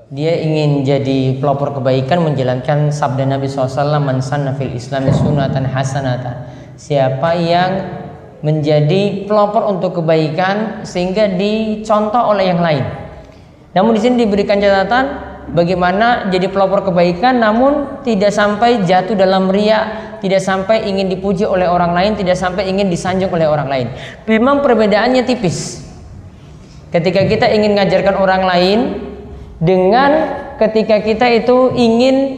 Dia ingin jadi pelopor kebaikan, menjalankan sabda Nabi SAW, man sanna fil islami sunnatan hasanatan. Siapa yang menjadi pelopor untuk kebaikan sehingga dicontoh oleh yang lain. Namun di sini diberikan catatan bagaimana jadi pelopor kebaikan namun tidak sampai jatuh dalam riya, tidak sampai ingin dipuji oleh orang lain, tidak sampai ingin disanjung oleh orang lain. Memang perbedaannya tipis. Ketika kita ingin mengajarkan orang lain dengan ketika kita itu ingin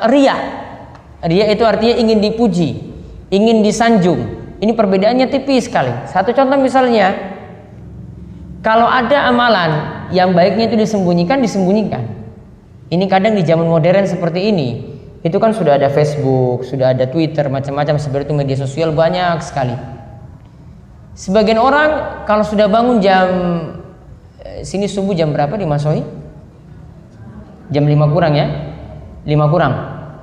riya. Riya itu artinya ingin dipuji, ingin disanjung. Ini perbedaannya tipis sekali. Satu contoh misalnya, kalau ada amalan yang baiknya itu disembunyikan. Ini kadang di zaman modern seperti ini, itu kan sudah ada Facebook, sudah ada Twitter, macam-macam seperti itu, media sosial banyak sekali. Sebagian orang kalau sudah bangun jam sini subuh jam berapa di Mas Sohi? Jam 5 kurang ya? 5 kurang.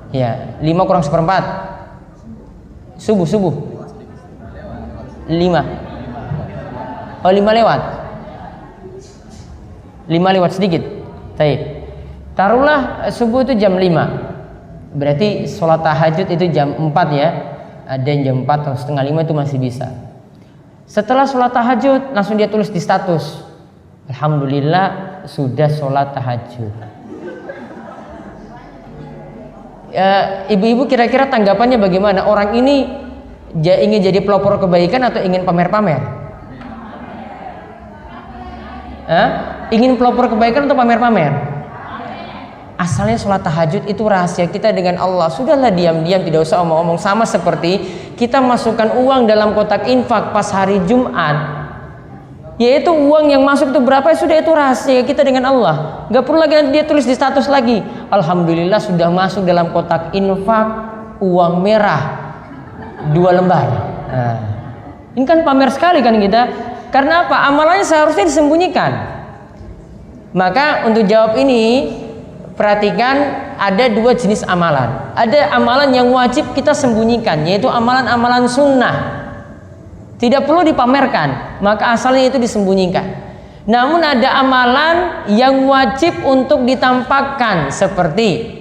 Ya, 5 kurang seperempat. Subuh. 5. Oh, 5 lewat. 5 lewat sedikit. Baik. Taruhlah subuh itu jam 5. Berarti sholat tahajud itu jam 4 ya. Ada yang jam 4 atau setengah 5 itu masih bisa. Setelah sholat tahajud langsung dia tulis di status, alhamdulillah sudah sholat tahajud. Ibu-ibu kira-kira tanggapannya bagaimana? Orang ini ingin jadi pelopor kebaikan atau ingin pamer-pamer? Ingin pelopor kebaikan atau pamer-pamer? Asalnya sholat tahajud itu rahasia kita dengan Allah. Sudahlah diam-diam, tidak usah omong-omong. Sama seperti kita masukkan uang dalam kotak infak pas hari Jumat, yaitu uang yang masuk itu berapa, sudah itu rahasia kita dengan Allah. Gak perlu lagi nanti dia tulis di status lagi, alhamdulillah sudah masuk dalam kotak infak uang merah 2 lembar. Nah, ini kan pamer sekali kan kita. Karena apa? Amalannya seharusnya disembunyikan. Maka untuk jawab ini, perhatikan ada 2 jenis amalan. Ada amalan yang wajib kita sembunyikan, yaitu amalan-amalan sunnah, tidak perlu dipamerkan, maka asalnya itu disembunyikan. Namun ada amalan yang wajib untuk ditampakkan, seperti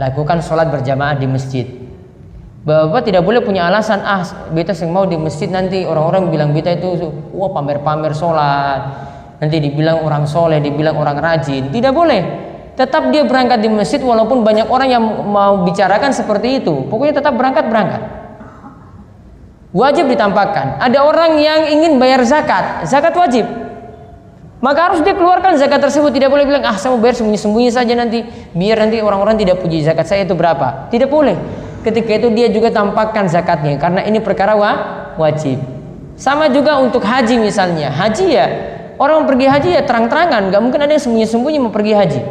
lakukan sholat berjamaah di masjid. Bapak tidak boleh punya alasan, beta yang mau di masjid nanti orang-orang bilang beta itu wah pamer-pamer sholat, nanti dibilang orang soleh, dibilang orang rajin. Tidak boleh. Tetap dia berangkat di masjid walaupun banyak orang yang mau bicarakan seperti itu. Pokoknya tetap berangkat. Wajib ditampakkan. Ada orang yang ingin bayar zakat wajib, maka harus dia keluarkan zakat tersebut. Tidak boleh bilang saya mau bayar sembunyi-sembunyi saja nanti, biar nanti orang-orang tidak puji zakat saya itu berapa. Tidak boleh. Ketika itu dia juga tampakkan zakatnya, karena ini perkara wajib. Sama juga untuk haji misalnya. Haji ya, orang pergi haji ya terang-terangan, gak mungkin ada yang sembunyi-sembunyi mau pergi haji.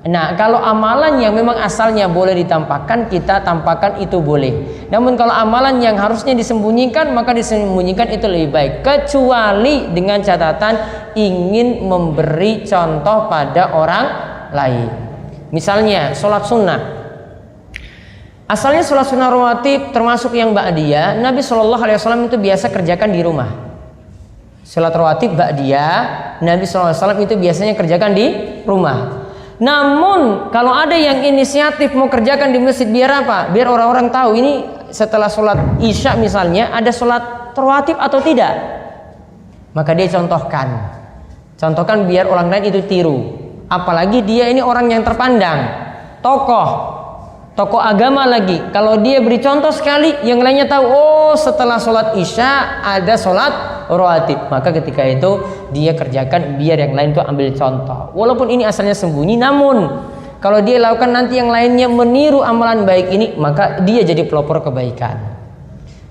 Nah, kalau amalan yang memang asalnya boleh ditampakkan, kita tampakkan itu boleh. Namun kalau amalan yang harusnya disembunyikan, maka disembunyikan itu lebih baik. Kecuali dengan catatan ingin memberi contoh pada orang lain. Misalnya sholat sunnah. Asalnya sholat sunnah rawatib termasuk yang ba'diyah, Nabi SAW itu biasa kerjakan di rumah. Sholat rawatib ba'diyah, Nabi SAW itu biasanya kerjakan di rumah. Namun kalau ada yang inisiatif mau kerjakan di masjid, biar apa? Biar orang-orang tahu ini setelah sholat isya misalnya ada sholat rawatib atau tidak, maka dia contohkan biar orang lain itu tiru. Apalagi dia ini orang yang terpandang, tokoh agama lagi. Kalau dia beri contoh sekali, yang lainnya tahu, setelah sholat isya ada sholat rawatib, maka ketika itu dia kerjakan biar yang lain itu ambil contoh. Walaupun ini asalnya sembunyi, namun kalau dia lakukan nanti yang lainnya meniru amalan baik ini, maka dia jadi pelopor kebaikan.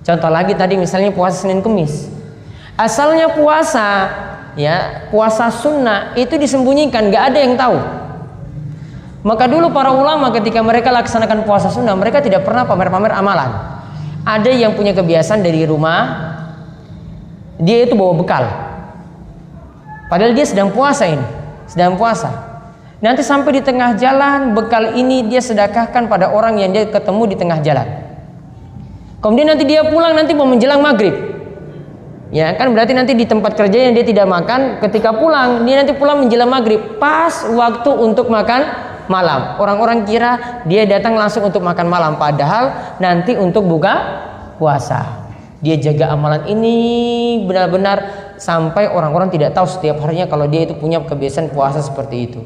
Contoh lagi tadi misalnya puasa Senin Kemis. Asalnya puasa sunnah itu disembunyikan, gak ada yang tahu. Maka dulu para ulama ketika mereka laksanakan puasa sunnah, mereka tidak pernah pamer-pamer amalan. Ada yang punya kebiasaan dari rumah, dia itu bawa bekal, padahal dia sedang puasa. Nanti sampai di tengah jalan, bekal ini dia sedekahkan pada orang yang dia ketemu di tengah jalan. Kemudian nanti dia pulang nanti mau menjelang maghrib. Ya kan berarti nanti di tempat kerja yang dia tidak makan, ketika pulang dia nanti pulang menjelang maghrib, pas waktu untuk makan malam. Orang-orang kira dia datang langsung untuk makan malam, padahal nanti untuk buka puasa. Dia jaga amalan ini benar-benar sampai orang-orang tidak tahu setiap harinya kalau dia itu punya kebiasaan puasa seperti itu.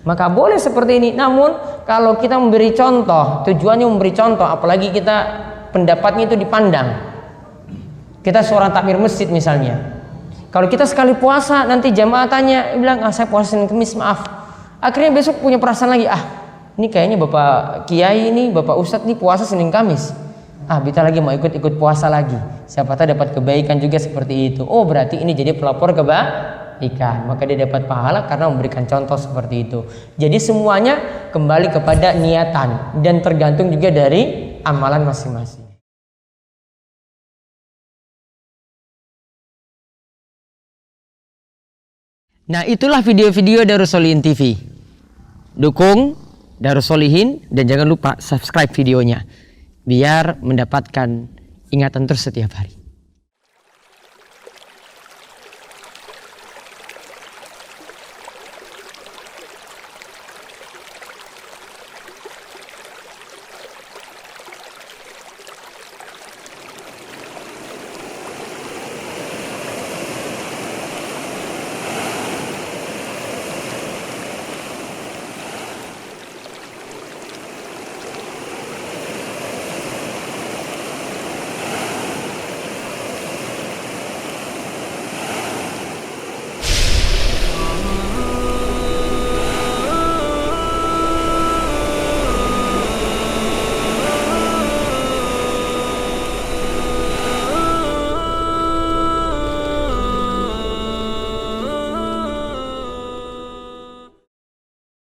Maka boleh seperti ini. Namun kalau kita memberi contoh, tujuannya memberi contoh, apalagi kita pendapatnya itu dipandang. Kita seorang takmir masjid misalnya. Kalau kita sekali puasa nanti jamaah tanya, bilang saya puasa Senin Kamis, maaf. Akhirnya besok punya perasaan lagi, ini kayaknya Bapak Kiai ini, Bapak Ustadz ini puasa Senin Kamis. Kita lagi mau ikut puasa lagi. Siapa tahu dapat kebaikan juga seperti itu. Oh, berarti ini jadi pelopor kebaikan. Maka dia dapat pahala karena memberikan contoh seperti itu. Jadi semuanya kembali kepada niatan dan tergantung juga dari amalan masing-masing. Nah, itulah video-video Darus Sholihin TV. Dukung Darus Sholihin dan jangan lupa subscribe videonya biar mendapatkan ingatan terus setiap hari.